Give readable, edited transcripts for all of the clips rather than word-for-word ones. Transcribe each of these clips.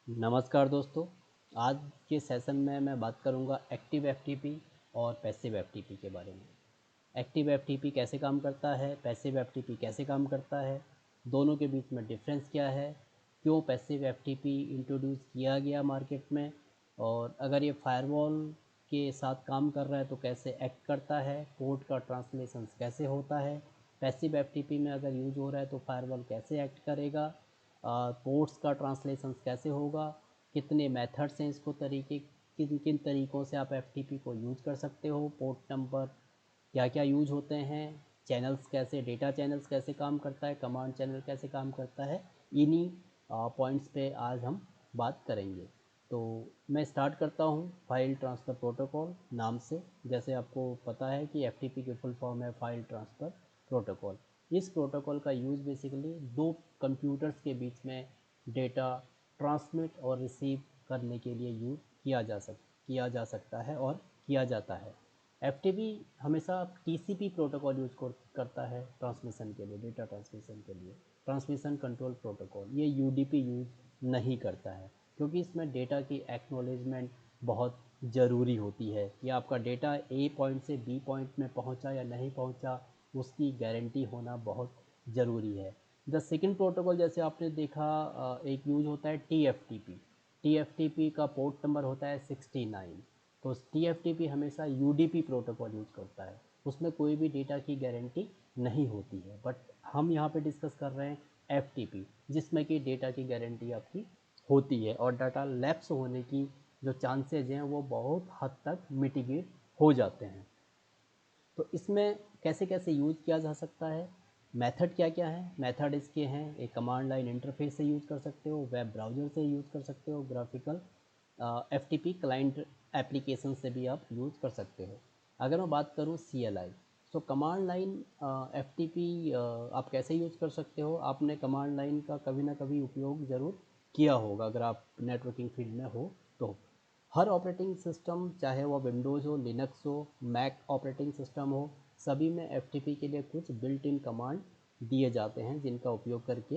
नमस्कार दोस्तों। आज के सेशन में मैं बात करूंगा एक्टिव एफटीपी और पैसिव एफटीपी के बारे में। एक्टिव एफटीपी कैसे काम करता है, पैसिव एफटीपी कैसे काम करता है, दोनों के बीच में डिफरेंस क्या है, क्यों पैसिव एफटीपी इंट्रोड्यूस किया गया मार्केट में, और अगर ये फायरवॉल के साथ काम कर रहा है तो कैसे एक्ट करता है, पोर्ट का ट्रांसलेशन कैसे होता है, पैसिव एफटीपी में अगर यूज हो रहा है तो फायरवॉल कैसे एक्ट करेगा, पोर्ट्स का ट्रांसलेशन कैसे होगा, कितने मेथड्स हैं इसको तरीके, किन किन तरीक़ों से आप एफटीपी को यूज कर सकते हो, पोर्ट नंबर क्या क्या यूज होते हैं, चैनल्स कैसे, डेटा चैनल्स कैसे काम करता है, कमांड चैनल कैसे काम करता है, इन्हीं पॉइंट्स पे आज हम बात करेंगे। तो मैं स्टार्ट करता हूँ फाइल ट्रांसफ़र प्रोटोकॉल नाम से। जैसे आपको पता है कि एफटीपी की फुल फॉर्म है फाइल ट्रांसफ़र प्रोटोकॉल। इस प्रोटोकॉल का यूज़ बेसिकली दो कंप्यूटर्स के बीच में डेटा ट्रांसमिट और रिसीव करने के लिए यूज़ किया जा सकता है और किया जाता है। एफटीपी हमेशा टीसीपी प्रोटोकॉल यूज करता है ट्रांसमिशन के लिए, डेटा ट्रांसमिशन के लिए। ट्रांसमिशन कंट्रोल प्रोटोकॉल ये यूडीपी यूज नहीं करता है, क्योंकि इसमें डेटा की एक्नॉलेजमेंट बहुत ज़रूरी होती है कि आपका डेटा ए पॉइंट से बी पॉइंट में पहुंचा या नहीं पहुंचा, उसकी गारंटी होना बहुत ज़रूरी है। द सेकंड प्रोटोकॉल जैसे आपने देखा, एक यूज होता है टीएफटीपी। टीएफटीपी का पोर्ट नंबर होता है 69। तो टीएफटीपी हमेशा यूडीपी प्रोटोकॉल यूज करता है, उसमें कोई भी डेटा की गारंटी नहीं होती है। बट हम यहाँ पे डिस्कस कर रहे हैं एफटीपी, जिसमें कि डेटा की गारंटी आपकी होती है और डाटा लैप्स होने की जो चांसेज हैं वो बहुत हद तक मिटिगेट हो जाते हैं। तो इसमें कैसे कैसे यूज किया जा सकता है, मेथड क्या क्या है, मेथड इसके हैं, एक कमांड लाइन इंटरफेस से यूज कर सकते हो, वेब ब्राउज़र से यूज कर सकते हो, ग्राफिकल एफटीपी क्लाइंट एप्लीकेशन से भी आप यूज़ कर सकते हो। अगर मैं बात करूँ CLI, तो कमांड लाइन एफटीपी आप कैसे यूज़ कर सकते हो, आपने कमांड लाइन का कभी ना कभी उपयोग ज़रूर किया होगा अगर आप नेटवर्किंग फील्ड में हो तो। हर ऑपरेटिंग सिस्टम, चाहे वो विंडोज़ हो, लिनक्स हो, मैक ऑपरेटिंग सिस्टम हो, सभी में एफटीपी के लिए कुछ बिल्ट इन कमांड दिए जाते हैं जिनका उपयोग करके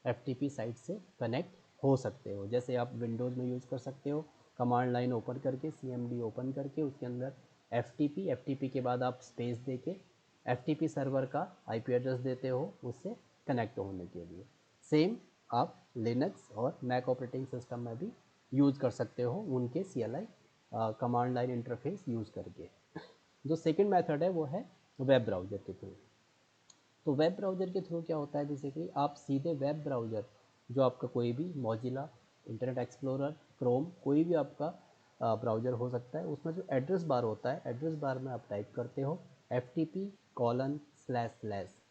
एफटीपी साइट से कनेक्ट हो सकते हो। जैसे आप विंडोज़ में यूज़ कर सकते हो, कमांड लाइन ओपन करके, CMD ओपन करके उसके अंदर एफटीपी के बाद आप स्पेस दे के एफटीपी सर्वर का IP एड्रेस देते हो उससे कनेक्ट होने के लिए। सेम आप लिनक्स और मैक ऑपरेटिंग सिस्टम में भी यूज़ कर सकते हो उनके CLI command line interface use करके। जो सेकंड मेथड है वो है वेब ब्राउज़र के थ्रू। तो वेब ब्राउज़र के थ्रू क्या होता है, बेसिकली आप सीधे वेब ब्राउज़र, जो आपका कोई भी मौजिला, इंटरनेट एक्सप्लोरर, क्रोम, कोई भी आपका ब्राउज़र हो सकता है, उसमें जो एड्रेस बार होता है, एड्रेस बार में आप टाइप करते हो FTP://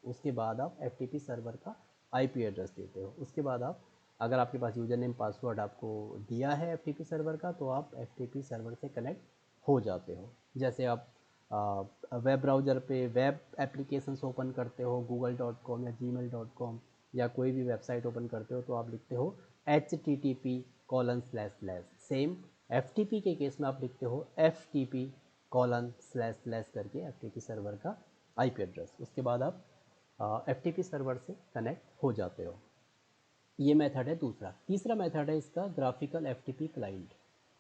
उसके बाद आप FTP सर्वर का IP एड्रेस देते हो। उसके बाद आप, अगर आपके पास यूज़र नेम पासवर्ड आपको दिया है FTP सर्वर का, तो आप FTP सर्वर से कनेक्ट हो जाते हो। जैसे आप वेब ब्राउज़र पे वेब एप्लीकेशंस ओपन करते हो, google.com या gmail.com या कोई भी वेबसाइट ओपन करते हो, तो आप लिखते हो HTTP:// सेम FTP के केस में आप लिखते हो FTP:// करके FTP सर्वर का IP एड्रेस। उसके बाद आप FTP सर्वर से कनेक्ट हो जाते हो। ये मेथड है दूसरा। तीसरा मेथड है इसका ग्राफिकल एफटीपी क्लाइंट।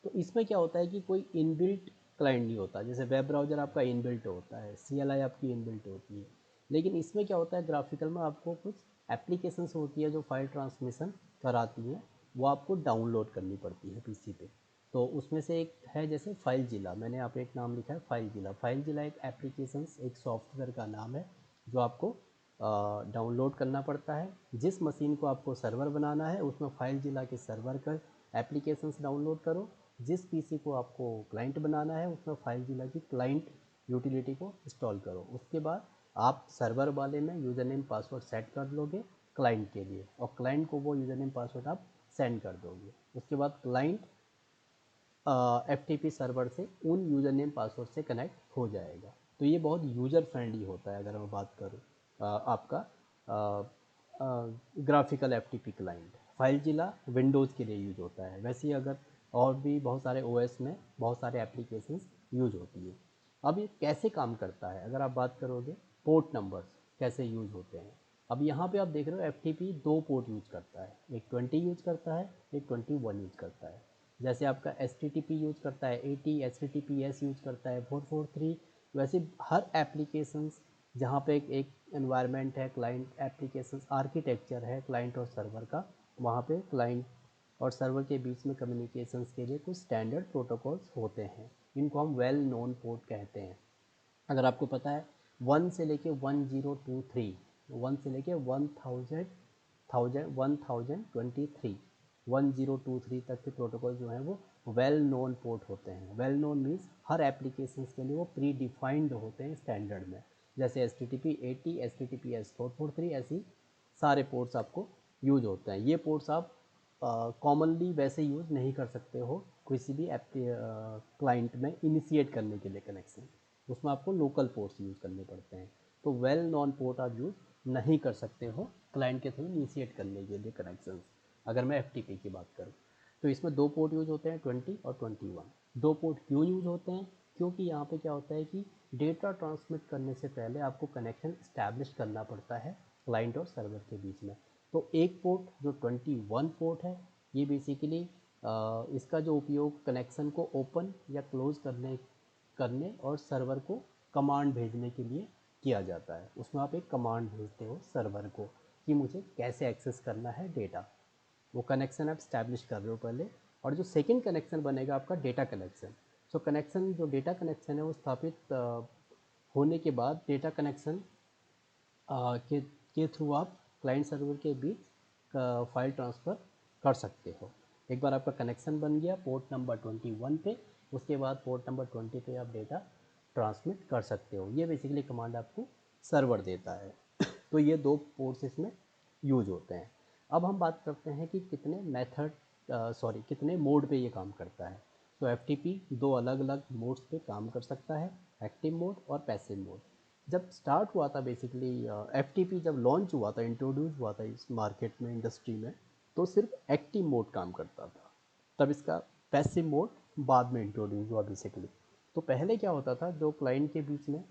तो इसमें क्या होता है कि कोई इनबिल्ट क्लाइंट नहीं होता। जैसे वेब ब्राउज़र आपका इनबिल्ट होता है, CLI आपकी इनबिल्ट होती है, लेकिन इसमें क्या होता है, ग्राफिकल में आपको कुछ एप्लीकेशंस होती है जो फाइल ट्रांसमिशन कराती हैं, वो आपको डाउनलोड करनी पड़ती है PC पे। तो उसमें से एक है जैसे फाइलजिला, मैंने यहाँ पे एक नाम लिखा है फाइलजिला। फाइलजिला एक एप्लीकेशंस, एक सॉफ्टवेयर का नाम है जो आपको डाउनलोड करना पड़ता है। जिस मशीन को आपको सर्वर बनाना है उसमें फाइलजिला के सर्वर का एप्लीकेशंस डाउनलोड करो, जिस PC को आपको क्लाइंट बनाना है उसमें फाइलजिला की क्लाइंट यूटिलिटी को इंस्टॉल करो। उसके बाद आप सर्वर वाले में यूज़र नेम पासवर्ड सेट कर लोगे क्लाइंट के लिए, और क्लाइंट को वो यूज़र नेम पासवर्ड आप सेंड कर दोगे। उसके बाद क्लाइंट FTP सर्वर से उन यूज़र नेम पासवर्ड से कनेक्ट हो जाएगा। तो ये बहुत यूज़र फ्रेंडली होता है। अगर मैं बात करूँ आपका ग्राफिकल FTP क्लाइंट, फाइलजिला विंडोज़ के लिए यूज होता है। वैसे ही अगर और भी बहुत सारे OS में बहुत सारे एप्लीकेशंस यूज होती है। अब ये कैसे काम करता है, अगर आप बात करोगे पोर्ट नंबर्स कैसे यूज होते हैं, अब यहाँ पे आप देख रहे हो FTP 2 पोर्ट यूज करता है, एक 20 यूज करता है, एक 21 यूज करता है। जैसे आपका HTTP यूज करता है 80, HTTPS यूज करता है 443। वैसे हर एप्लीकेशंस जहाँ पे एक एनवायरनमेंट है, क्लाइंट एप्लीकेशंस आर्किटेक्चर है क्लाइंट और सर्वर का, वहाँ पे क्लाइंट और सर्वर के बीच में कम्युनिकेशंस के लिए कुछ स्टैंडर्ड प्रोटोकॉल्स होते हैं, इनको हम वेल नोन पोर्ट कहते हैं। अगर आपको पता है 1 से लेके 1023, 1 से लेके 1023 1023 तक के प्रोटोकॉल जो हैं वो वेल नोन पोर्ट होते हैं। वेल नोन मीन्स हर एप्लीकेशंस के लिए वो प्री डिफाइंड होते हैं स्टैंडर्ड में, जैसे HTTP 80, HTTPS 443, ऐसी सारे पोर्ट्स आपको यूज होते हैं। ये पोर्ट्स आप कॉमनली वैसे यूज़ नहीं कर सकते हो किसी भी क्लाइंट में इनिशिएट करने के लिए कनेक्शन, उसमें आपको लोकल पोर्ट्स यूज़ करने पड़ते हैं। तो वेल नॉन पोर्ट आप यूज़ नहीं कर सकते हो क्लाइंट के थ्रू इनिशिएट करने के लिए कनेक्शंस। अगर मैं FTP की बात करूँ तो इसमें 2 पोर्ट यूज होते हैं 20 और 21। 2 पोर्ट क्यों यूज होते हैं? क्योंकि यहाँ पे क्या होता है कि डेटा ट्रांसमिट करने से पहले आपको कनेक्शन इस्टेब्लिश करना पड़ता है क्लाइंट और सर्वर के बीच में। तो एक पोर्ट जो 21 पोर्ट है, ये बेसिकली इसका जो उपयोग कनेक्शन को ओपन या क्लोज करने और सर्वर को कमांड भेजने के लिए किया जाता है। उसमें आप एक कमांड भेजते हो सर्वर को कि मुझे कैसे एक्सेस करना है डेटा, वो कनेक्शन आप स्टैब्लिश कर रहे हो पहले। और जो सेकंड कनेक्शन बनेगा आपका डेटा कनेक्शन। सो कनेक्शन जो डेटा कनेक्शन है वो स्थापित होने के बाद डेटा कनेक्शन के थ्रू आप क्लाइंट सर्वर के बीच फाइल ट्रांसफ़र कर सकते हो। एक बार आपका कनेक्शन बन गया पोर्ट नंबर 21 पे, उसके बाद पोर्ट नंबर 20 पे आप डेटा ट्रांसमिट कर सकते हो। ये बेसिकली कमांड आपको सर्वर देता है। तो ये 2 पोर्ट्स इसमें यूज होते हैं। अब हम बात करते हैं कि कितने मोड पे ये काम करता है। तो FTP 2 अलग अलग मोड्स पे काम कर सकता है, एक्टिव मोड और पैसिव मोड। जब स्टार्ट हुआ था बेसिकली FTP जब लॉन्च हुआ था, इंट्रोड्यूस हुआ था इस मार्केट में, इंडस्ट्री में, तो सिर्फ एक्टिव मोड काम करता था। तब इसका पैसिव मोड बाद में इंट्रोड्यूस हुआ बेसिकली। तो पहले क्या होता था, जो क्लाइंट के बीच में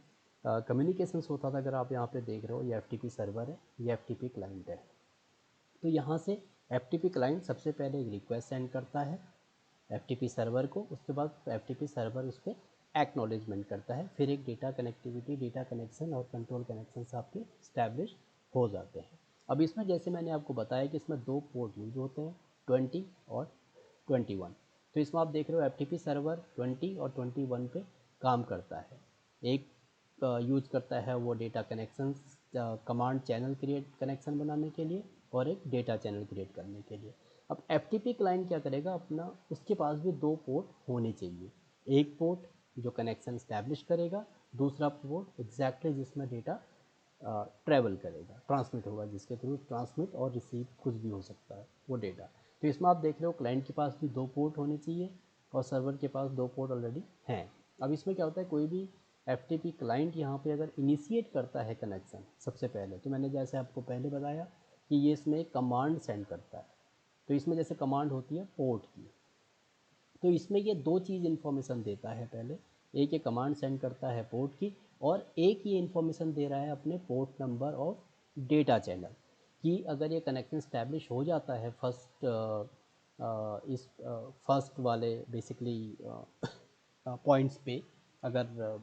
कम्युनिकेशंस होता था, अगर आप यहाँ पे देख रहे हो ये FTP सर्वर है, ये FTP क्लाइंट है। तो यहाँ से FTP क्लाइंट सबसे पहले एक रिक्वेस्ट सेंड करता है FTP सर्वर को, उसके बाद FTP सर्वर उस पर एक्नॉलेजमेंट करता है। फिर एक डेटा कनेक्टिविटी, डेटा कनेक्शन और कंट्रोल कनेक्शंस आपके इस्टेब्लिश हो जाते हैं। अब इसमें जैसे मैंने आपको बताया कि इसमें 2 पोर्ट यूज होते हैं 20 और 21। तो इसमें आप देख रहे हो FTP सर्वर 20 और 21 पे काम करता है। एक यूज करता है वो data connections command channel create connection बनाने के लिए, और एक डेटा चैनल क्रिएट करने के लिए। अब FTP क्लाइंट क्या करेगा, अपना उसके पास भी 2 पोर्ट होने चाहिए। एक पोर्ट जो कनेक्शन इस्टेब्लिश करेगा, दूसरा पोर्ट एग्जैक्टली जिसमें डेटा ट्रैवल करेगा, ट्रांसमिट होगा, जिसके थ्रू ट्रांसमिट और रिसीव कुछ भी हो सकता है वो डेटा। तो इसमें आप देख रहे हो क्लाइंट के पास भी 2 पोर्ट होने चाहिए और सर्वर के पास 2 पोर्ट ऑलरेडी हैं। अब इसमें क्या होता है, कोई भी FTP क्लाइंट यहाँ पे अगर इनिशिएट करता है कनेक्शन सबसे पहले, तो मैंने जैसे आपको पहले बताया कि ये इसमें एक कमांड सेंड करता है। तो इसमें जैसे कमांड होती है पोर्ट की, तो इसमें ये 2 चीज़ इन्फॉर्मेशन देता है। पहले एक ये कमांड सेंड करता है पोर्ट की, और एक ये इन्फॉर्मेशन दे रहा है अपने पोर्ट नंबर और डेटा चैनल कि अगर ये कनेक्शन स्टैब्लिश हो जाता है फर्स्ट वाले बेसिकली पॉइंट्स पे, अगर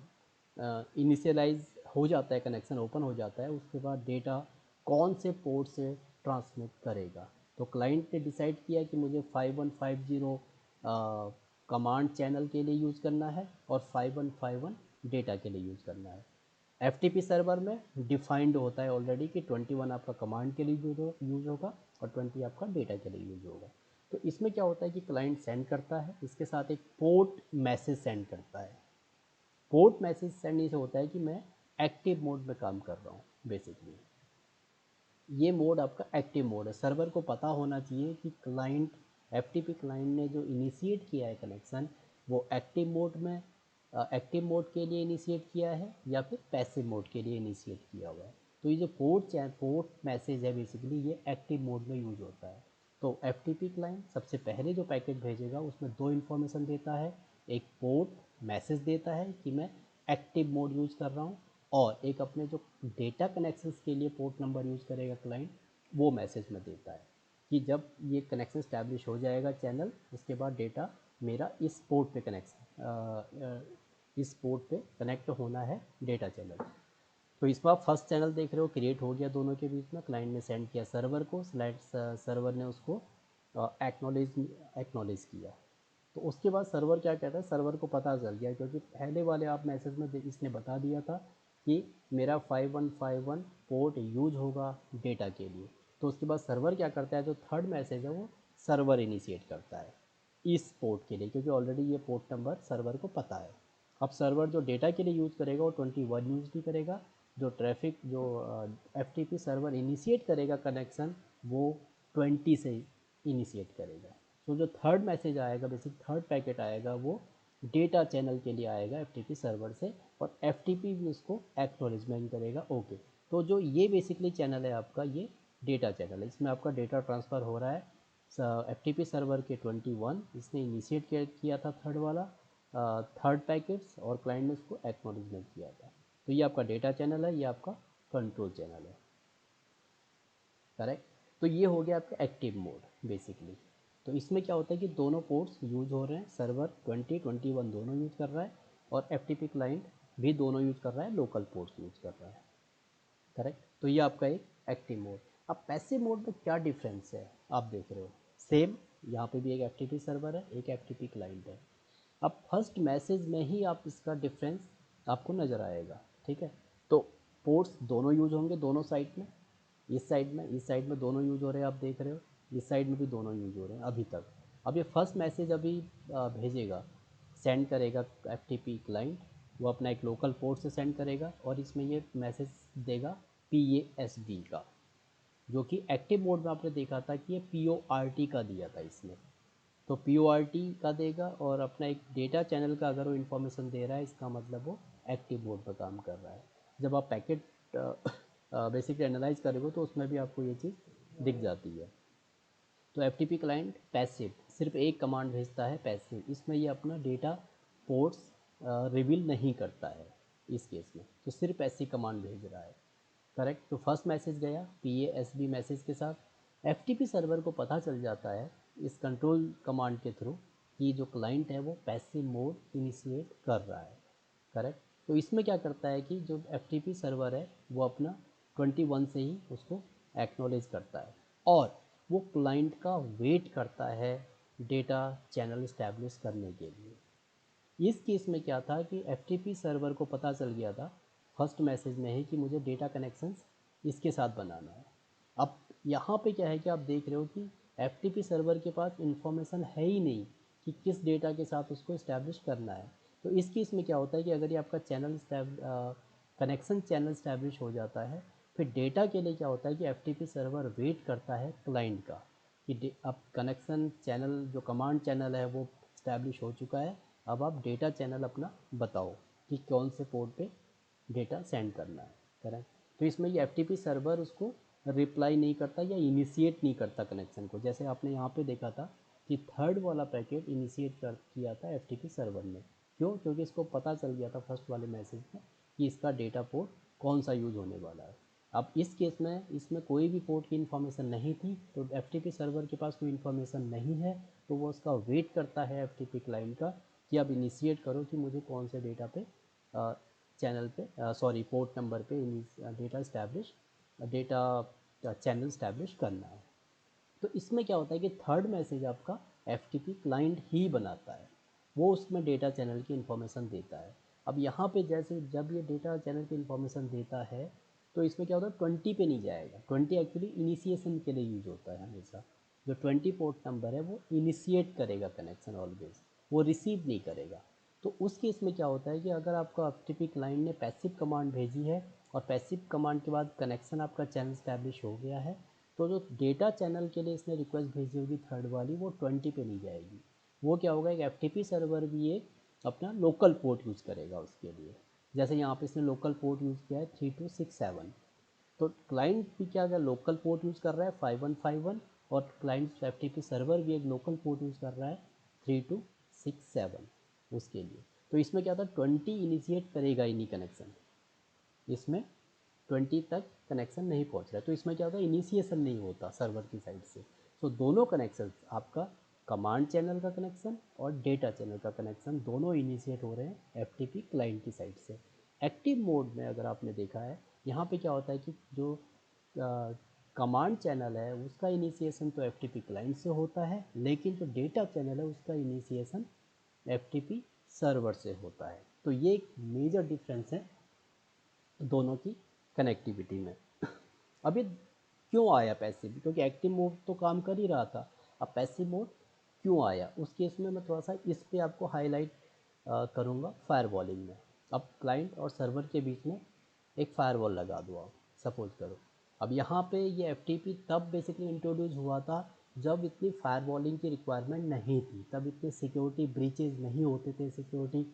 इनिशियलाइज हो जाता है, कनेक्शन ओपन हो जाता है, उसके बाद डेटा कौन से पोर्ट से ट्रांसमिट करेगा। तो क्लाइंट ने डिसाइड किया कि मुझे 5150 कमांड चैनल के लिए यूज़ करना है और 5151 डेटा के लिए यूज़ करना है। FTP सर्वर में डिफाइंड होता है ऑलरेडी कि 21 आपका कमांड के लिए यूज़ होगा और 20 आपका डेटा के लिए यूज़ होगा। तो इसमें क्या होता है कि क्लाइंट सेंड करता है, इसके साथ एक पोर्ट मैसेज सेंड करता है। पोर्ट मैसेज सेंड से होता है कि मैं एक्टिव मोड में काम कर रहा हूँ बेसिकली। ये मोड आपका एक्टिव मोड है। सर्वर को पता होना चाहिए कि क्लाइंट FTP क्लाइंट ने जो इनिशिएट किया है कनेक्शन, वो एक्टिव मोड के लिए इनिशिएट किया है या फिर पैसिव मोड के लिए इनिशिएट किया हुआ है। तो ये जो पोर्ट मैसेज है बेसिकली ये एक्टिव मोड में यूज होता है। तो FTP क्लाइंट सबसे पहले जो पैकेट भेजेगा उसमें 2 इन्फॉर्मेशन देता है। एक पोर्ट मैसेज देता है कि मैं एक्टिव मोड यूज़ कर रहा हूँ, और एक अपने जो डेटा कनेक्शंस के लिए पोर्ट नंबर यूज़ करेगा क्लाइंट, वो मैसेज में देता है कि जब ये कनेक्शन स्टैब्लिश हो जाएगा चैनल, उसके बाद डेटा मेरा इस पोर्ट पे इस पोर्ट पे कनेक्ट होना है डेटा चैनल। तो इसमें आप फर्स्ट चैनल देख रहे हो क्रिएट हो गया दोनों के बीच में, क्लाइंट ने सेंड किया सर्वर को, सर्वर ने उसको एक्नॉलेज किया। तो उसके बाद सर्वर क्या कहता है, सर्वर को पता चल गया क्योंकि पहले वाले आप मैसेज में इसने बता दिया था कि मेरा 5151 पोर्ट यूज होगा डेटा के लिए। तो उसके बाद सर्वर क्या करता है, जो थर्ड मैसेज है वो सर्वर इनिशिएट करता है इस पोर्ट के लिए, क्योंकि ऑलरेडी ये पोर्ट नंबर सर्वर को पता है। अब सर्वर जो डेटा के लिए यूज़ करेगा वो 21 यूज़ भी करेगा, जो ट्रैफिक जो FTP सर्वर इनिशिएट करेगा कनेक्शन वो 20 से इनिशिएट करेगा। तो जो थर्ड मैसेज आएगा, बेसिक थर्ड पैकेट आएगा, वो डेटा चैनल के लिए आएगा FTP सर्वर से, और FTP भी उसको एक्नॉलेजमेंट करेगा ओके। तो जो ये बेसिकली चैनल है आपका, ये डेटा चैनल है, इसमें आपका डेटा ट्रांसफ़र हो रहा है FTP सर्वर के 21 इसने इनिशिएट किया था थर्ड वाला थर्ड पैकेट्स, और क्लाइंट ने उसको एक्नॉलेजमेंट किया था। तो ये आपका डेटा चैनल है, ये आपका कंट्रोल चैनल है, करेक्ट। तो ये हो गया आपका एक्टिव मोड बेसिकली। तो इसमें क्या होता है कि दोनों पोर्ट्स यूज़ हो रहे हैं, सर्वर 21 दोनों यूज़ कर रहा है, और FTP क्लाइंट भी दोनों यूज़ कर रहा है, लोकल पोर्ट्स यूज़ कर रहा है, करेक्ट। तो ये आपका एक एक्टिव मोड। अब पैसिव मोड में क्या डिफरेंस है आप देख रहे हो, सेम यहाँ पे भी एक FTP सर्वर है, एक FTP क्लाइंट है। अब फर्स्ट मैसेज में ही आप इसका डिफरेंस आपको नज़र आएगा, ठीक है। तो पोर्ट्स दोनों यूज होंगे दोनों साइड में, इस साइड में दोनों यूज हो रहे हैं आप देख रहे हो, इस साइड में भी दोनों यूज हो रहे हैं अभी तक। अब ये फर्स्ट मैसेज अभी भेजेगा, सेंड करेगा FTP क्लाइंट, वो अपना एक लोकल पोर्ट से सेंड करेगा, और इसमें ये मैसेज देगा PASB का, जो कि एक्टिव मोड में आपने देखा था कि ये PORT का दिया था इसने। तो PORT का देगा, और अपना एक डेटा चैनल का अगर वो इन्फॉर्मेशन दे रहा है, इसका मतलब वो एक्टिव मोड पर काम कर रहा है। जब आप पैकेट बेसिकली एनालाइज करोगे तो उसमें भी आपको ये चीज़ दिख जाती है। तो FTP क्लाइंट पैसिव, सिर्फ एक कमांड भेजता है पैसिव, इसमें ये अपना डेटा पोर्ट्स रिवील नहीं करता है इस केस में, तो सिर्फ ऐसी कमांड भेज रहा है, करेक्ट। तो फर्स्ट मैसेज गया PASB मैसेज के साथ, FTP सर्वर को पता चल जाता है इस कंट्रोल कमांड के थ्रू कि जो क्लाइंट है वो पैसिव मोड इनिशिएट कर रहा है, करेक्ट। तो इसमें क्या करता है कि जो FTP सर्वर है वो अपना 21 से ही उसको एक्नॉलेज करता है, और वो क्लाइंट का वेट करता है डेटा चैनल इस्टेब्लिश करने के लिए। इस केस में क्या था कि FTP सर्वर को पता चल गया था फर्स्ट मैसेज में ही कि मुझे डेटा कनेक्शंस इसके साथ बनाना है। अब यहाँ पे क्या है कि आप देख रहे हो कि FTP सर्वर के पास इंफॉर्मेशन है ही नहीं कि किस डेटा के साथ उसको इस्टेब्लिश करना है। तो इस केस में क्या होता है कि अगर ये आपका कनेक्शन चैनल इस्टेब्लिश हो जाता है, फिर डेटा के लिए क्या होता है कि FTP सर्वर वेट करता है क्लाइंट का कि अब कनेक्शन चैनल जो कमांड चैनल है वो इस्टेब्लिश हो चुका है, अब आप डेटा चैनल अपना बताओ कि कौन से पोर्ट पे डेटा सेंड करना है, करेक्ट। तो इसमें ये FTP सर्वर उसको रिप्लाई नहीं करता या इनिशिएट नहीं करता कनेक्शन को, जैसे आपने यहाँ पे देखा था कि थर्ड वाला पैकेट इनिशिएट कर किया था FTP सर्वर ने। क्यों? क्योंकि इसको पता चल गया था फर्स्ट वाले मैसेज में कि इसका डेटा पोर्ट कौन सा यूज़ होने वाला है। अब इस केस में इसमें कोई भी पोर्ट की इन्फॉर्मेशन नहीं थी, तो FTP सर्वर के पास कोई इन्फॉर्मेशन नहीं है, तो वो उसका वेट करता है FTP क्लाइंट का कि अब इनिशिएट करो कि मुझे कौन से डेटा पे चैनल पे पोर्ट नंबर पे data establish data channel establish करना है। तो इसमें क्या होता है कि थर्ड मैसेज आपका FTP क्लाइंट ही बनाता है, वो उसमें डेटा चैनल की इन्फॉर्मेशन देता है। अब यहाँ पे जैसे जब ये डेटा चैनल की इन्फॉर्मेशन देता है, तो इसमें क्या होता है 20 पे नहीं जाएगा, 20 एक्चुअली इनिशिएशन के लिए यूज होता है हमेशा। जो 20 पोर्ट नंबर है वो इनिशिएट करेगा कनेक्शन ऑलवेज, वो रिसीव नहीं करेगा। तो उस केस में क्या होता है कि अगर आपका FTP क्लाइंट ने पैसिव कमांड भेजी है, और पैसिव कमांड के बाद कनेक्शन आपका चैनल इस्टेब्लिश हो गया है, तो जो डेटा चैनल के लिए इसने रिक्वेस्ट भेजी होगी थर्ड वाली, वो 20 पे नहीं जाएगी। वो क्या होगा, एक FTP सर्वर भी एक अपना लोकल पोर्ट यूज़ करेगा उसके लिए। जैसे यहाँ पे इसने लोकल पोर्ट यूज़ किया है 3267, तो क्लाइंट भी क्या अगर लोकल पोर्ट यूज़ कर रहा है 5151, और क्लाइंट FTP सर्वर भी एक लोकल पोर्ट यूज़ कर रहा है 3267 उसके लिए। तो इसमें क्या था 20 इनिशिएट करेगा ही नहीं कनेक्शन, इसमें 20 तक कनेक्शन नहीं पहुंच रहा है। तो इसमें क्या होता है, इनिशिएशन नहीं होता सर्वर की साइड से। तो दोनों कनेक्शन, आपका कमांड चैनल का कनेक्शन और डेटा चैनल का कनेक्शन दोनों इनिशिएट हो रहे हैं एफटीपी क्लाइंट की साइड से। एक्टिव मोड में अगर आपने देखा है, यहाँ पे क्या होता है कि जो कमांड चैनल है उसका इनिशिएशन तो एफटीपी क्लाइंट से होता है, लेकिन जो डेटा चैनल है उसका इनिशिएशन एफटीपी सर्वर से होता है। तो ये एक मेजर डिफरेंस है दोनों की कनेक्टिविटी में। अब ये क्यों आया पैसिव, क्योंकि एक्टिव मोड तो काम कर ही रहा था, अब पैसिव मोड क्यों आया उस केस में मैं थोड़ा सा इस पे आपको हाईलाइट करूँगा फायरवॉलिंग में। अब क्लाइंट और सर्वर के बीच में एक फायरवॉल लगा दो आप, सपोज करो। अब यहाँ पे ये एफटीपी तब बेसिकली इंट्रोड्यूस हुआ था जब इतनी फायरवॉलिंग की रिक्वायरमेंट नहीं थी, तब इतने सिक्योरिटी ब्रीचेज नहीं होते थे, सिक्योरिटी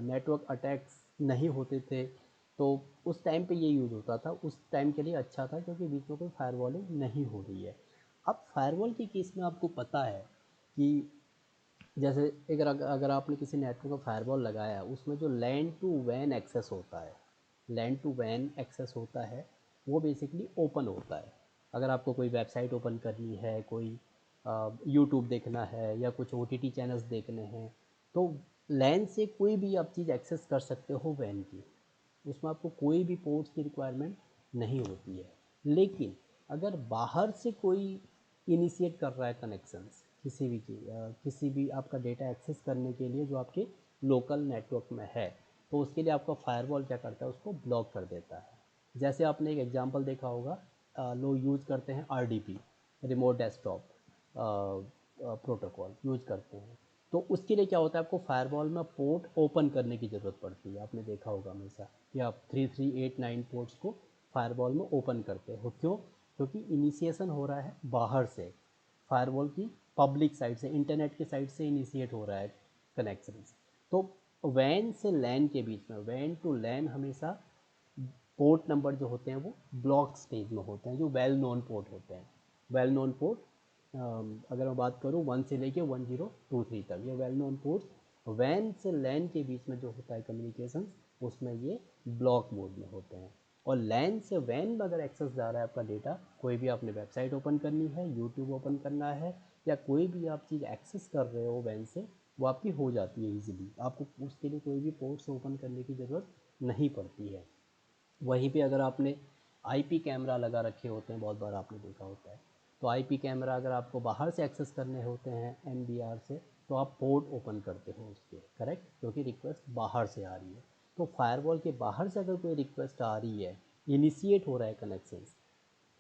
नेटवर्क अटैक्स नहीं होते थे। तो उस टाइम पे ये यूज़ होता था, उस टाइम के लिए अच्छा था क्योंकि बीच में कोई फायरवॉलिंग नहीं हो रही है। अब फायरवॉल की केस में आपको पता है कि जैसे अगर आपने किसी नेटवर्क का फायरवॉल लगाया, उसमें जो लैन टू वैन एक्सेस होता है, लैन टू वैन एक्सेस होता है वो बेसिकली ओपन होता है। अगर आपको कोई वेबसाइट ओपन करनी है, कोई यूट्यूब देखना है या कुछ ओटीटी चैनल्स देखने हैं, तो लैन से कोई भी आप चीज़ एक्सेस कर सकते हो वैन की, उसमें आपको कोई भी पोर्ट्स की रिक्वायरमेंट नहीं होती है। लेकिन अगर बाहर से कोई इनिशिएट कर रहा है कनेक्शंस किसी भी आपका डेटा एक्सेस करने के लिए जो आपके लोकल नेटवर्क में है, तो उसके लिए आपका फायरवॉल क्या करता है, उसको ब्लॉक कर देता है। जैसे आपने एक एग्जांपल देखा होगा, लोग यूज़ करते हैं RDP, remote desktop protocol use करते हैं। तो उसके लिए क्या होता है, आपको फायरवॉल में पोर्ट ओपन करने की ज़रूरत पड़ती है। आपने देखा होगा हमेशा कि आप 3389 पोर्ट्स को फायरवॉल में ओपन करते हो। क्यों? क्योंकि इनिशिएशन हो रहा है बाहर से, फायरवॉल की पब्लिक साइट से, इंटरनेट की साइट से इनिशिएट हो रहा है कनेक्शन। तो वैन से लैन के बीच में, वैन टू लैन हमेशा पोर्ट नंबर जो होते हैं वो ब्लॉक स्टेज में होते हैं, जो वेल नोन पोर्ट होते हैं। वेल नोन पोर्ट, अगर मैं बात करूँ 1 से लेके 1023 तक, ये वेल नोन पोर्ट वैन से लैन के बीच में जो होता है कम्युनिकेशन, उसमें ये ब्लॉक मोड में होते हैं। और लैन से वैन में अगर एक्सेस जा रहा है आपका डेटा, कोई भी आपने वेबसाइट ओपन करनी है, यूट्यूब ओपन करना है, या कोई भी आप चीज़ एक्सेस कर रहे हो वैन से, वो आपकी हो जाती है ईजिली। आपको उसके लिए कोई भी पोर्ट्स ओपन करने की ज़रूरत नहीं पड़ती है। वहीं पे अगर आपने आईपी कैमरा लगा रखे होते हैं, बहुत बार आपने देखा होता है, तो आईपी कैमरा अगर आपको बाहर से एक्सेस करने होते हैं एनबीआर से, तो आप पोर्ट ओपन करते हो उसके, करेक्ट, क्योंकि रिक्वेस्ट बाहर से आ रही है। तो फायरवॉल के बाहर से अगर कोई रिक्वेस्ट आ रही है, इनिशिएट हो रहा है कनेक्शन,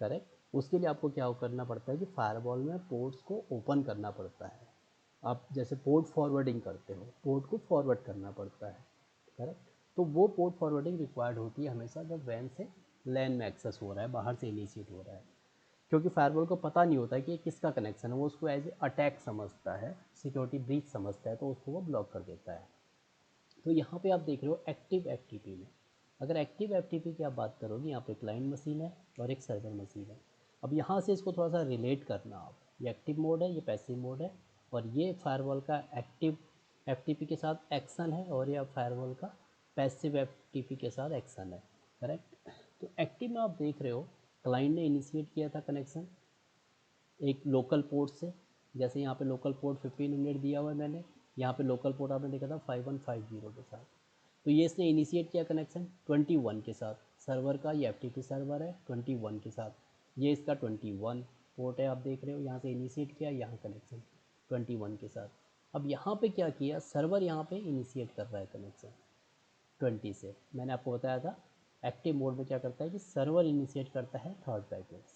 करेक्ट, उसके लिए आपको क्या करना पड़ता है कि फायरवॉल में पोर्ट्स को ओपन करना पड़ता है। आप जैसे पोर्ट फॉरवर्डिंग करते हो, पोर्ट को फॉरवर्ड करना पड़ता है, करेक्ट। तो वो पोर्ट फॉरवर्डिंग रिक्वायर्ड होती है हमेशा जब वैन से लैन में एक्सेस हो रहा है, बाहर से इनिशिएट हो रहा है। क्योंकि फायरवॉल को पता नहीं होता कि ये किसका कनेक्शन है, वो उसको एज ए अटैक समझता है, सिक्योरिटी ब्रीच समझता है, तो उसको वो ब्लॉक कर देता है। तो यहाँ पे आप देख रहे हो एक्टिव एफटीपी में, अगर एक्टिव एफटीपी की आप बात करोगे, यहाँ पे क्लाइंट मशीन है और एक सर्वर मशीन है। अब यहाँ से इसको थोड़ा सा रिलेट करना आप, ये एक्टिव मोड है, ये पैसिव मोड है, और ये फायरवॉल का एक्टिव एफटीपी के साथ एक्शन है, और ये फायरवॉल का पैसिव एफटीपी के साथ एक्शन है, करेक्ट। तो एक्टिव में आप देख रहे हो क्लाइंट ने इनिशिएट किया था कनेक्शन एक लोकल पोर्ट से, जैसे यहाँ पे लोकल पोर्ट 1500 दिया हुआ है मैंने, यहाँ पे लोकल पोर्ट आपने देखा था 5150 के साथ। तो ये इसने इनिशिएट किया कनेक्शन 21 के साथ, सर्वर का ये एफटीपी सर्वर है 21 के साथ, ये इसका 21 पोर्ट है, आप देख रहे हो यहाँ से इनिशिएट किया, यहाँ कनेक्शन 21 के साथ। अब यहाँ पे क्या किया, सर्वर यहाँ पे इनिशिएट कर रहा है कनेक्शन 20 से। मैंने आपको बताया था एक्टिव मोड में क्या करता है कि सर्वर इनिशिएट करता है थर्ड पैकेट्स।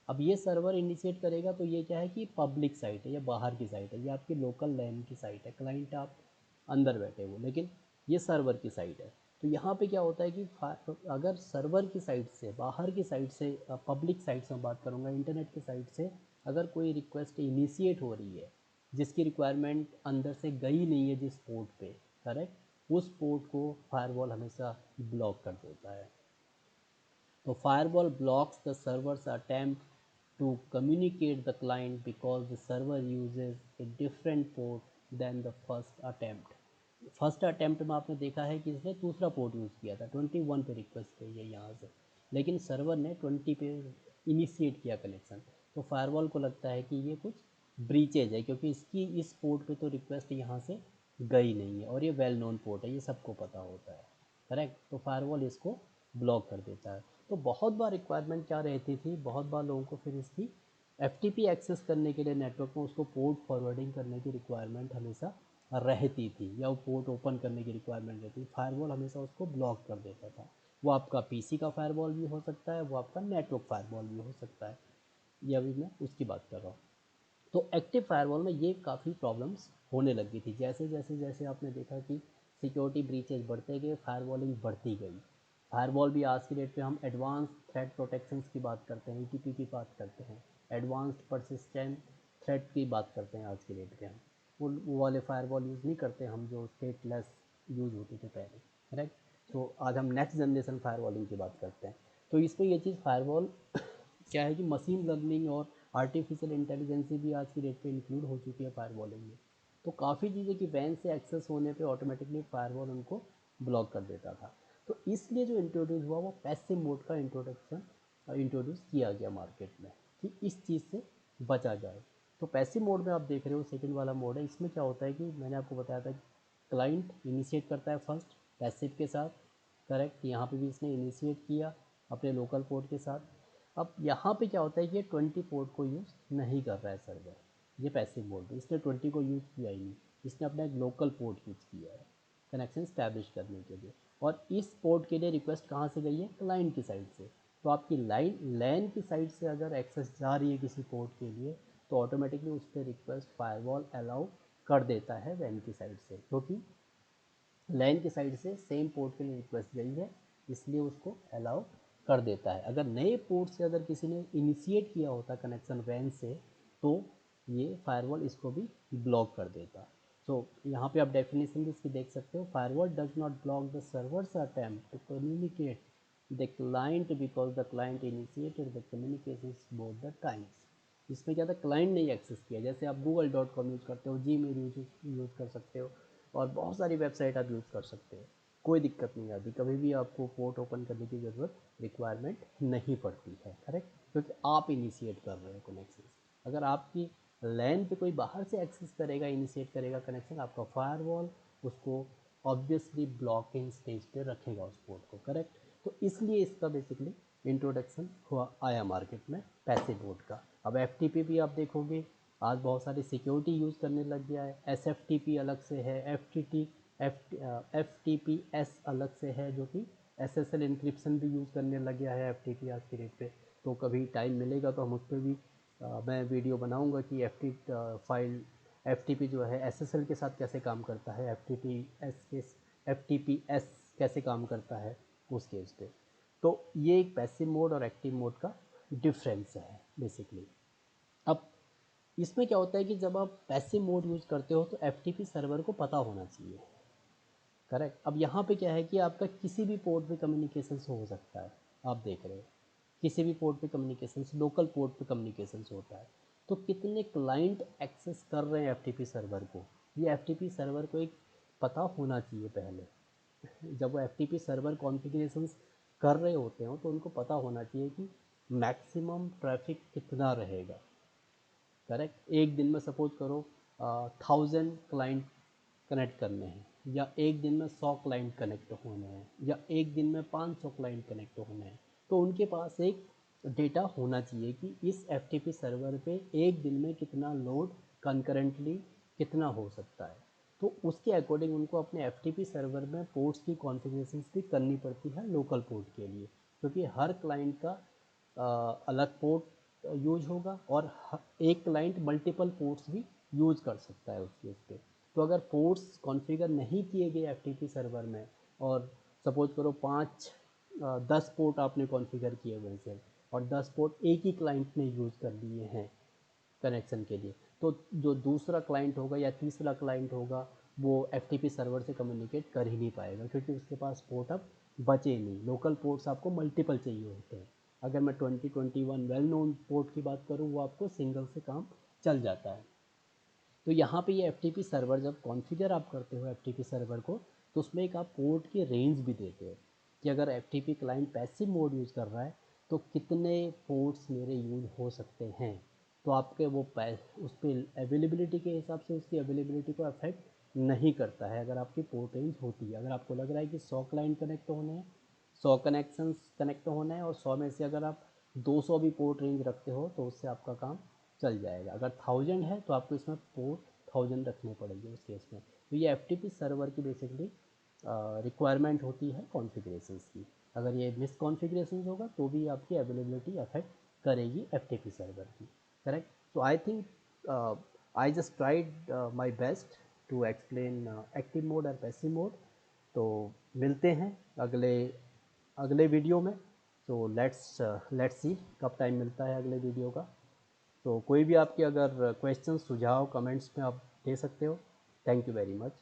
अब ये सर्वर इनिशिएट करेगा तो ये क्या है कि पब्लिक साइट है या बाहर की साइट है, ये आपकी लोकल लैन की साइट है, क्लाइंट आप अंदर बैठे हो, लेकिन ये सर्वर की साइट है। तो यहाँ पे क्या होता है कि अगर सर्वर की साइट से, बाहर की साइट से, पब्लिक साइट से मैं बात करूँगा, इंटरनेट की साइट से अगर कोई रिक्वेस्ट इनिशिएट हो रही है जिसकी रिक्वायरमेंट अंदर से गई नहीं है जिस पोर्ट पे, करेक्ट, उस पोर्ट को फायरवॉल हमेशा ब्लॉक कर देता है। तो firewall blocks the server's attempt to communicate the client because the server uses a different port than the first attempt. First attempt में आपने देखा है कि इसने दूसरा पोर्ट यूज़ किया था, 21 पे रिक्वेस्ट गई है यहाँ से, लेकिन सर्वर ने 20 पे इनिशिएट किया कनेक्शन। तो फायरवॉल को लगता है कि ये कुछ ब्रीचेज है, क्योंकि इसकी इस पोर्ट पे तो रिक्वेस्ट यहाँ से गई नहीं है और ये वेल नोन पोर्ट है, ये सबको पता होता है, करेक्ट। तो फायरवॉल इसको ब्लॉक कर देता है। तो बहुत बार रिक्वायरमेंट क्या रहती थी, बहुत बार लोगों को फिर इसकी एफटीपी एक्सेस करने के लिए नेटवर्क में उसको पोर्ट फॉरवर्डिंग करने की रिक्वायरमेंट हमेशा रहती थी, या वो पोर्ट ओपन करने की रिक्वायरमेंट रहती थी। फायरवॉल हमेशा उसको ब्लॉक कर देता था। वो आपका पीसी का फायरवॉल भी हो सकता है, वो आपका नेटवर्क फायरवॉल भी हो सकता है, ये अभी मैं उसकी बात कर रहा हूँ। तो एक्टिव फायरवॉल में ये काफ़ी प्रॉब्लम्स होने लगी थी। जैसे जैसे जैसे आपने देखा कि सिक्योरिटी ब्रीचेज बढ़ते गए, फायरवॉलिंग बढ़ती गई। फायरवॉल भी आज की डेट पे हम एडवांस थ्रेट प्रोटेक्शंस की बात करते हैं, ईटीपी की बात करते हैं, एडवांस्ड परसिस्टेंट थ्रेट की बात करते हैं आज की डेट पे। हम वो वाले फायरवॉल यूज़ नहीं करते हम, जो स्टेटलेस यूज़ होते थे पहले, करेक्ट। तो आज हम नेक्स्ट जनरेशन फायरवॉलिंग की बात करते हैं। तो इसमें ये चीज़ फायरवॉल क्या है कि मशीन लर्निंग और आर्टिफिशियल इंटेलिजेंस भी आज की डेट पे इंक्लूड हो चुकी है फायरवॉलिंग में। तो काफ़ी चीज़ें कि वैन से एक्सेस होने पे ऑटोमेटिकली फायरवॉल उनको ब्लॉक कर देता था। तो इसलिए जो इंट्रोड्यूस हुआ वो पैसिव मोड का इंट्रोड्यूस किया गया मार्केट में, कि इस चीज़ से बचा जाए। तो पैसिव मोड में आप देख रहे हो सेकंड वाला मोड है, इसमें क्या होता है कि मैंने आपको बताया था कि क्लाइंट इनिशिएट करता है फर्स्ट पैसिव के साथ, करेक्ट। यहाँ पे भी इसने इनिशिएट किया अपने लोकल पोर्ट के साथ। अब यहाँ पे क्या होता है कि ये 20 पोर्ट को यूज़ नहीं कर रहा है सर्वर, ये पैसिव मोड, इसने 20 को यूज़ किया ही नहीं, इसने अपना एक लोकल पोर्ट यूज़ किया है कनेक्शन स्टैब्लिश करने के लिए। और इस पोर्ट के लिए रिक्वेस्ट कहाँ से गई है, क्लाइंट की साइड से। तो आपकी लैन की साइड से अगर एक्सेस जा रही है किसी पोर्ट के लिए, तो ऑटोमेटिकली उस पर रिक्वेस्ट फायरवॉल अलाउ कर देता है वैन की साइड से, क्योंकि लैन की साइड से सेम पोर्ट के लिए रिक्वेस्ट गई है, इसलिए उसको अलाउ कर देता है। अगर नए पोर्ट से अगर किसी ने इनिशिएट किया होता कनेक्शन वैन से, तो ये फायरवॉल इसको भी ब्लॉक कर देता। तो यहाँ पे आप डेफिनेशन भी इसकी देख सकते हो, firewall does not block the servers attempt to communicate the client because the client initiated the communication both the times. इसमें क्या था, क्लाइंट ने एक्सेस किया। जैसे आप google.com यूज़ करते हो, Gmail यूज़ कर सकते हो, और बहुत सारी वेबसाइट आप यूज़ कर सकते हो, कोई दिक्कत नहीं आती, कभी भी आपको पोर्ट ओपन करने की ज़रूरत रिक्वायरमेंट नहीं पड़ती है, करेक्ट, क्योंकि आप इनिशिएट कर रहे हो कनेक्शन। अगर आपकी लैन पे कोई बाहर से एक्सेस करेगा, इनिशिएट करेगा कनेक्शन, आपका फायरवॉल उसको ऑब्वियसली ब्लॉकिंग स्टेज पे रखेगा उस पोर्ट को, करेक्ट। तो इसलिए इसका बेसिकली इंट्रोडक्शन हुआ आया मार्केट में पैसिव मोड का। अब एफटीपी भी आप देखोगे आज बहुत सारी सिक्योरिटी यूज़ करने लग गया है। एसएफटीपी अलग से है, एफटीपीएस अलग से है, जो कि एसएसएल इंक्रिप्शन भी यूज़ करने लग गया है एफटीपी आज की डेट पे। तो कभी टाइम मिलेगा तो हम उस पर भी मैं वीडियो बनाऊंगा कि एफटीपी जो है एसएसएल के साथ कैसे काम करता है, एफटीपीएस कैसे काम करता है उस केस पे। तो ये एक पैसिव मोड और एक्टिव मोड का डिफरेंस है बेसिकली। अब इसमें क्या होता है कि जब आप पैसिव मोड यूज़ करते हो तो एफटीपी सर्वर को पता होना चाहिए, करेक्ट। अब यहाँ पे क्या है कि आपका किसी भी पोर्ट पे कम्युनिकेशन हो सकता है, आप देख रहे हो किसी भी पोर्ट पे कम्युनिकेशन, लोकल पोर्ट पे कम्युनिकेशन होता है। तो कितने क्लाइंट एक्सेस कर रहे हैं एफटीपी सर्वर को, ये एफटीपी सर्वर को एक पता होना चाहिए पहले। जब वो एफटीपी सर्वर कॉन्फ़िगरेशंस कर रहे होते हो तो उनको पता होना चाहिए कि मैक्सिमम ट्रैफिक कितना रहेगा, करेक्ट। एक दिन में सपोज करो 1000 क्लाइंट कनेक्ट करने हैं, या एक दिन में 100 क्लाइंट कनेक्ट होने हैं, या एक दिन में 500 क्लाइंट कनेक्ट होने हैं। तो उनके पास एक डेटा होना चाहिए कि इस एफटीपी सर्वर पे एक दिन में कितना लोड कंकरेंटली कितना हो सकता है। तो उसके अकॉर्डिंग उनको अपने एफटीपी सर्वर में पोर्ट्स की कॉन्फ़िगरेशन भी करनी पड़ती है लोकल पोर्ट के लिए, क्योंकि हर क्लाइंट का अलग पोर्ट यूज होगा, और एक क्लाइंट मल्टीपल पोर्ट्स भी यूज कर सकता है उस केस पे। तो अगर पोर्ट्स कॉन्फ़िगर नहीं किए गए एफटीपी सर्वर में, और सपोज करो 10 पोर्ट आपने कॉन्फ़िगर किए हुए हैं, और 10 पोर्ट एक ही क्लाइंट ने यूज़ कर लिए हैं कनेक्शन के लिए, तो जो दूसरा क्लाइंट होगा या तीसरा क्लाइंट होगा वो एफटीपी सर्वर से कम्युनिकेट कर ही नहीं पाएगा, क्योंकि उसके पास पोर्ट अब बचे ही नहीं। लोकल पोर्ट्स आपको मल्टीपल चाहिए होते हैं। अगर मैं 2021 वेल नोन पोर्ट की बात करूँ, वो आपको सिंगल से काम चल जाता है। तो यहाँ पे ये FTP सर्वर जब कॉन्फ़िगर आप करते हो FTP सर्वर को, तो उसमें एक आप पोर्ट की रेंज भी देते हो कि अगर FTP client passive mode use कर रहा है तो कितने पोर्ट्स मेरे यूज़ हो सकते हैं। तो आपके वो उस पर अवेलेबिलिटी के हिसाब से उसकी अवेलेबिलिटी को अफेक्ट नहीं करता है अगर आपकी पोर्ट रेंज होती है। अगर आपको लग रहा है कि 100 क्लाइंट कनेक्ट होने हैं, 100 कनेक्शंस कनेक्ट होने हैं और 100 में से अगर आप 200 भी पोर्ट रेंज रखते हो तो उससे आपका काम चल जाएगा। अगर 1000 है तो आपको इसमें पोर्ट 1000 रखने पड़ेंगे उस केस में। तो ये FTP सर्वर की बेसिकली रिक्वायरमेंट होती है कॉन्फ़िगरेशंस की। अगर ये मिस कॉन्फ़िगरेशंस होगा तो भी आपकी अवेलेबिलिटी अफेक्ट करेगी FTP सर्वर की, correct. So I think I just tried my best to explain active mode और पैसिव मोड। तो मिलते हैं अगले वीडियो में। तो लेट्स सी कब टाइम मिलता है अगले वीडियो का। तो कोई भी आपके अगर क्वेश्चन सुझाव कमेंट्स में आप दे सकते हो। Thank you very much.